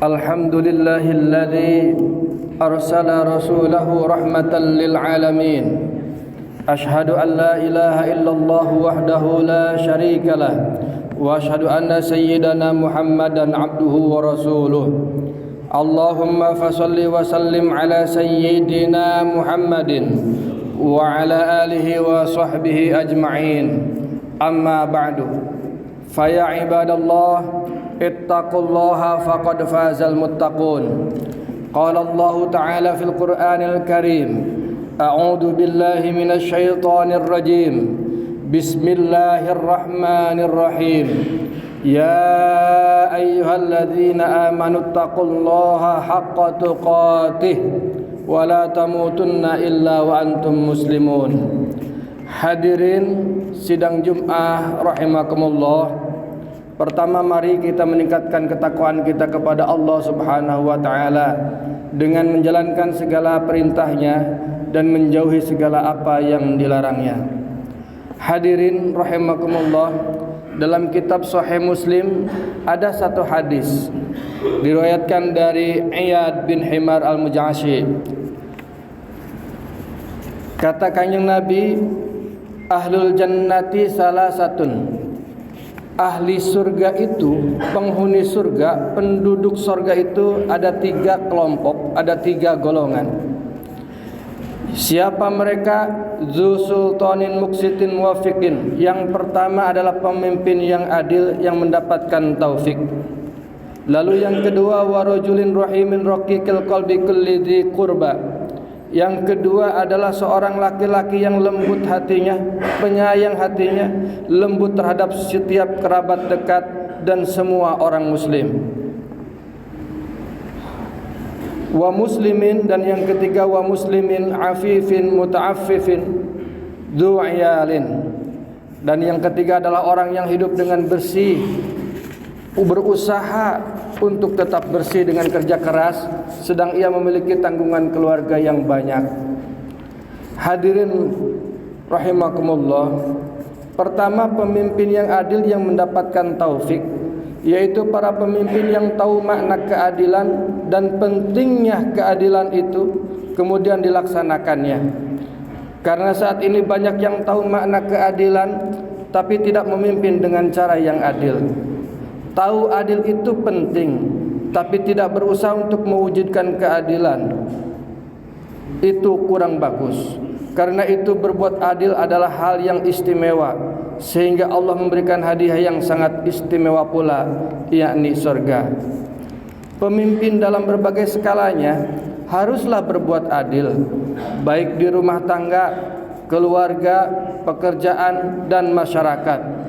الحمد لله الذي أرسل رسوله رحمة للعالمين أشهد أن لا إله إلا الله وحده لا شريك له وأشهد أن سيدنا محمدا عبده ورسوله اللهم فصل وسلم على سيدنا محمد وعلى آله وصحبه أجمعين أما بعد فيا عباد الله اتقوا الله فقد فاز المتقون قال الله تعالى في القرآن الكريم أعوذ بالله من الشيطان الرجيم بسم الله الرحمن الرحيم يا أيها الذين آمنوا اتقوا الله حق تقاته ولا تموتن إلا وأنتم مسلمون. Hadirin sidang Jum'ah rahimakumullah. Pertama, mari kita meningkatkan ketakwaan kita kepada Allah Subhanahu wa taala dengan menjalankan segala perintahnya dan menjauhi segala apa yang dilarangnya. Hadirin rahimakumullah, dalam kitab Sahih Muslim ada satu hadis diriwayatkan dari Iyad bin Himar al-Muj'ashi. Kata Kanjeng Nabi, ahlul jannati salasatun. Ahli surga itu, penghuni surga, penduduk surga itu ada 3 kelompok, ada 3 golongan. Siapa mereka? Dzu sultanin muqsitin muwafiqin. Yang pertama adalah pemimpin yang adil yang mendapatkan taufik. Lalu yang kedua, warajulin rahimin raqiqil qalbi kulli dzi qurba. Yang kedua adalah seorang laki-laki yang lembut hatinya, penyayang hatinya, lembut terhadap setiap kerabat dekat dan semua orang muslim. Wa muslimin, dan yang ketiga wa muslimin afifin muta'affifin du'yalin. Dan yang ketiga adalah orang yang hidup dengan bersih, berusaha untuk tetap bersih dengan kerja keras, sedang ia memiliki tanggungan keluarga yang banyak. Hadirin rahimakumullah, pertama, pemimpin yang adil yang mendapatkan taufik, yaitu para pemimpin yang tahu makna keadilan dan pentingnya keadilan itu, kemudian dilaksanakannya. Karena saat ini banyak yang tahu makna keadilan tapi tidak memimpin dengan cara yang adil. Tahu adil itu penting, tapi tidak berusaha untuk mewujudkan keadilan, itu kurang bagus. Karena itu berbuat adil adalah hal yang istimewa, sehingga Allah memberikan hadiah yang sangat istimewa pula, yakni surga. Pemimpin dalam berbagai skalanya haruslah berbuat adil, baik di rumah tangga, keluarga, pekerjaan, dan masyarakat.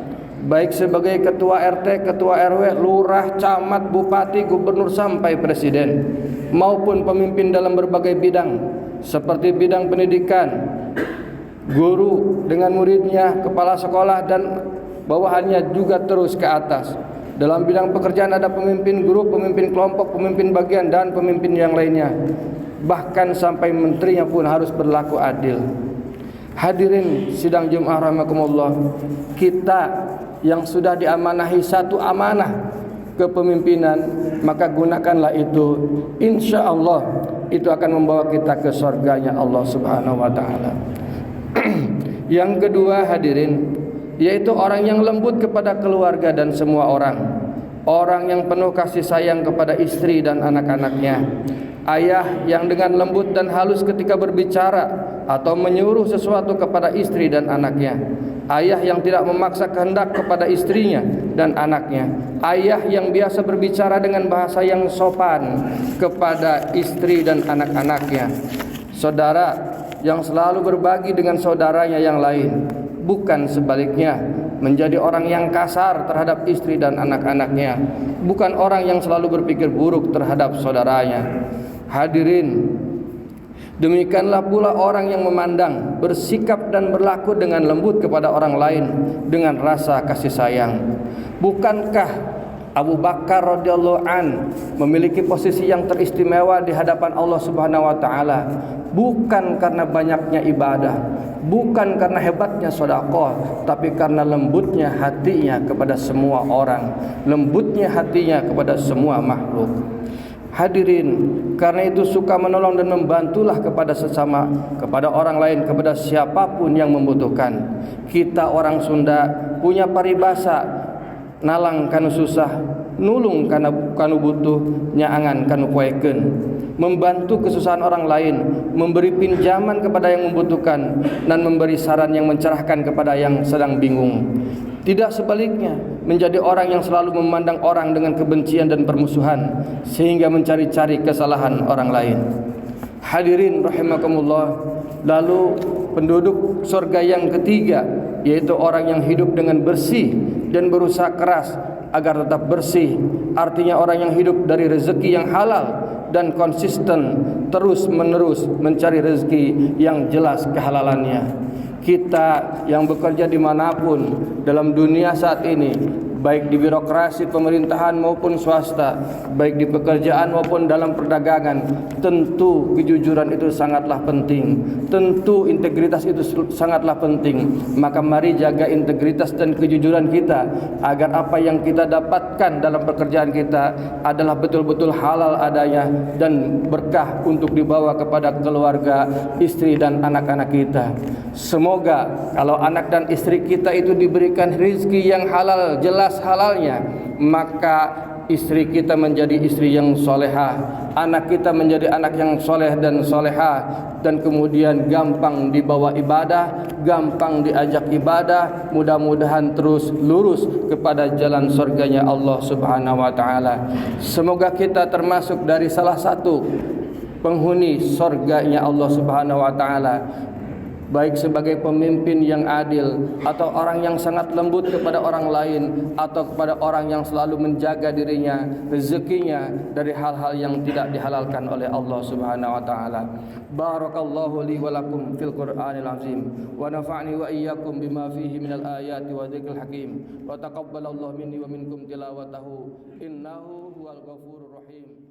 Baik sebagai ketua RT, ketua RW, lurah, camat, bupati, gubernur sampai presiden, maupun pemimpin dalam berbagai bidang seperti bidang pendidikan, guru dengan muridnya, kepala sekolah dan bawahannya juga terus ke atas. Dalam bidang pekerjaan ada pemimpin grup, pemimpin kelompok, pemimpin bagian dan pemimpin yang lainnya. Bahkan sampai menterinya pun harus berlaku adil. Hadirin sidang Jum'ah rahimakumullah, kita yang sudah diamanahi satu amanah kepemimpinan, maka gunakanlah itu. Insya Allah itu akan membawa kita ke surganya Allah Subhanahu wa taala. Yang kedua, hadirin, yaitu orang yang lembut kepada keluarga dan semua orang. Orang yang penuh kasih sayang kepada istri dan anak-anaknya. Ayah yang dengan lembut dan halus ketika berbicara atau menyuruh sesuatu kepada istri dan anaknya. Ayah yang tidak memaksa kehendak kepada istrinya dan anaknya. Ayah yang biasa berbicara dengan bahasa yang sopan kepada istri dan anak-anaknya. Saudara yang selalu berbagi dengan saudaranya yang lain, bukan sebaliknya menjadi orang yang kasar terhadap istri dan anak-anaknya, bukan orang yang selalu berpikir buruk terhadap saudaranya. Hadirin, demikianlah pula orang yang memandang, bersikap dan berlaku dengan lembut kepada orang lain dengan rasa kasih sayang. Bukankah Abu Bakar radhiyallahu an memiliki posisi yang teristimewa di hadapan Allah Subhanahu wa taala? Bukan karena banyaknya ibadah, bukan karena hebatnya sedekah, tapi karena lembutnya hatinya kepada semua orang, lembutnya hatinya kepada semua makhluk. Hadirin, karena itu suka menolong dan membantulah kepada sesama, kepada orang lain, kepada siapapun yang membutuhkan. Kita orang Sunda punya paribasa, nalang kanu susah, nulung kanu butuh, nyaangan kanu poeken. Membantu kesusahan orang lain, memberi pinjaman kepada yang membutuhkan, dan memberi saran yang mencerahkan kepada yang sedang bingung. Tidak sebaliknya, menjadi orang yang selalu memandang orang dengan kebencian dan permusuhan, sehingga mencari-cari kesalahan orang lain. Hadirin rahimakumullah, lalu penduduk surga yang ketiga, yaitu orang yang hidup dengan bersih dan berusaha keras agar tetap bersih. Artinya orang yang hidup dari rezeki yang halal dan konsisten terus menerus mencari rezeki yang jelas kehalalannya. Kita yang bekerja dimanapun dalam dunia saat ini, baik di birokrasi pemerintahan maupun swasta, baik di pekerjaan maupun dalam perdagangan, tentu kejujuran itu sangatlah penting, tentu integritas itu sangatlah penting. Maka mari jaga integritas dan kejujuran kita, agar apa yang kita dapatkan dalam pekerjaan kita adalah betul-betul halal adanya dan berkah untuk dibawa kepada keluarga, istri dan anak-anak kita. Semoga kalau anak dan istri kita itu diberikan rezeki yang halal, jelas halalnya, maka istri kita menjadi istri yang solehah, anak kita menjadi anak yang soleh dan solehah, dan kemudian gampang dibawa ibadah, gampang diajak ibadah, mudah-mudahan terus lurus kepada jalan surganya Allah Subhanahu wa taala. Semoga kita termasuk dari salah satu penghuni surganya Allah Subhanahu wa taala, baik sebagai pemimpin yang adil, atau orang yang sangat lembut kepada orang lain, atau kepada orang yang selalu menjaga dirinya, rezekinya dari hal-hal yang tidak dihalalkan oleh Allah Subhanahu wa taala. Barakallahu li wa lakum fil Qur'anil azim, wa nafa'ni wa iyyakum bima fihi minal ayati wa dzikril hakim, wa taqabbalallahu minni wa minkum tilawatahu, innahu huwal ghafurur rahim.